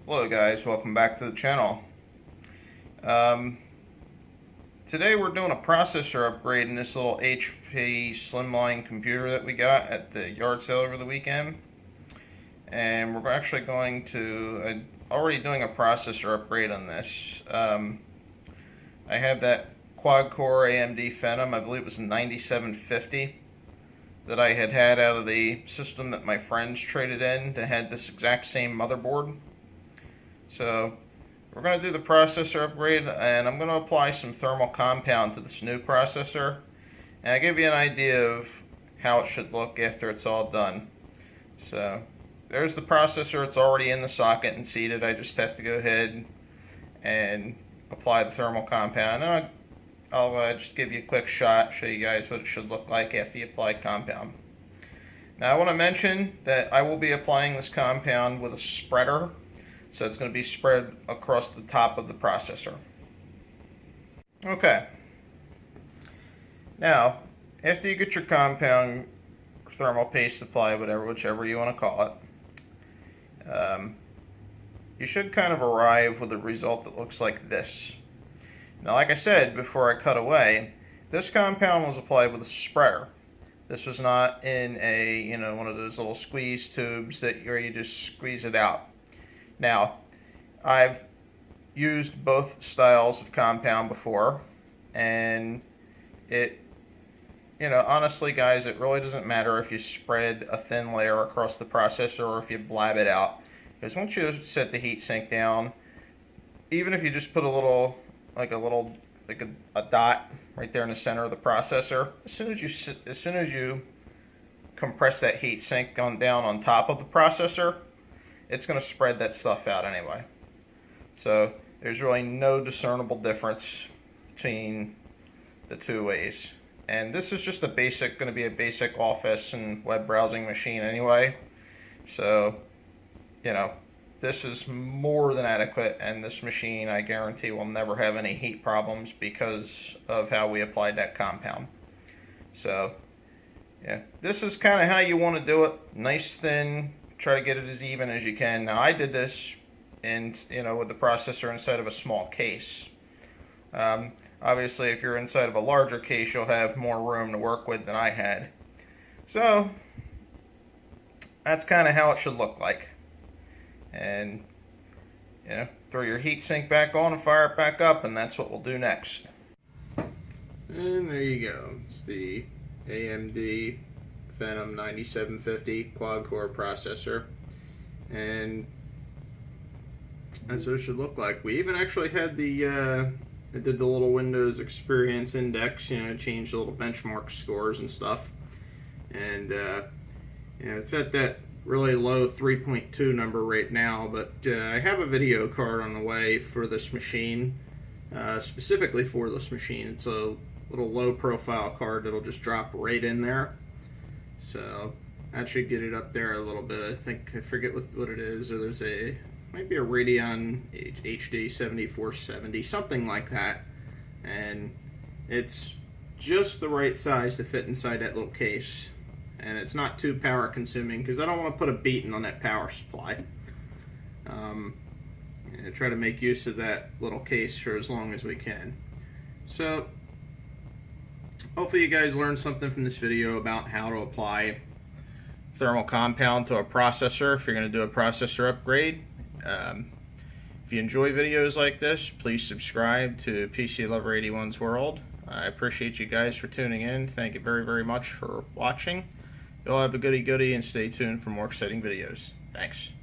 Hello guys, welcome back to the channel. Um, Today we're doing a processor upgrade in this little HP Slimline computer that we got at the yard sale over the weekend. And we're actually going to, already doing a processor upgrade on this. I have that quad-core AMD Phenom, I believe it was a 9750, that I had out of the system that my friends traded in that had this exact same motherboard. So we're going to do the processor upgrade, and I'm going to apply some thermal compound to this new processor, and I'll give you an idea of how it should look after it's all done. So there's the processor. It's already in the socket and seated. I just have to go ahead and apply the thermal compound, and I'll just give you a quick shot, show you guys what it should look like after you apply compound. Now I want to mention that I will be applying this compound with a spreader. So it's going to be spread across the top of the processor. Okay. Now, after you get your compound, thermal paste supply, whichever you want to call it, you should kind of arrive with a result that looks like this. Now, like I said before I cut away, this compound was applied with a spreader. This was not in a, one of those little squeeze tubes where you just squeeze it out. Now, I've used both styles of compound before, and honestly guys, it really doesn't matter if you spread a thin layer across the processor or if you blab it out. Because once you set the heat sink down, even if you just put a dot right there in the center of the processor, as soon as you compress that heat sink down on top of the processor, it's going to spread that stuff out anyway. So there's really no discernible difference between the two ways. And this is just going to be a basic office and web browsing machine anyway. So, this is more than adequate, and this machine, I guarantee, will never have any heat problems because of how we applied that compound. So, yeah, this is kind of how you want to do it. Nice, thin. Try to get it as even as you can. Now I did this with the processor inside of a small case. Obviously if you're inside of a larger case, you'll have more room to work with than I had. So that's kind of how it should look like. And throw your heat sink back on and fire it back up, and that's what we'll do next. And there you go. It's the AMD Phenom 9750 quad-core processor, and that's what it should look like. We even actually had I did the little Windows Experience Index, changed the little benchmark scores and stuff, and it's at that really low 3.2 number right now, but I have a video card on the way for this machine, specifically for this machine. It's a little low-profile card that'll just drop right in there. So that should get it up there a little bit. I forget what it is, or might be a Radeon HD 7470, something like that. And it's just the right size to fit inside that little case. And it's not too power consuming because I don't want to put a beating on that power supply. Try to make use of that little case for as long as we can. So hopefully you guys learned something from this video about how to apply thermal compound to a processor if you're going to do a processor upgrade. If you enjoy videos like this, please subscribe to PC Lover 81's World. I appreciate you guys for tuning in. Thank you very, very much for watching. You'll have a goody and stay tuned for more exciting videos. Thanks.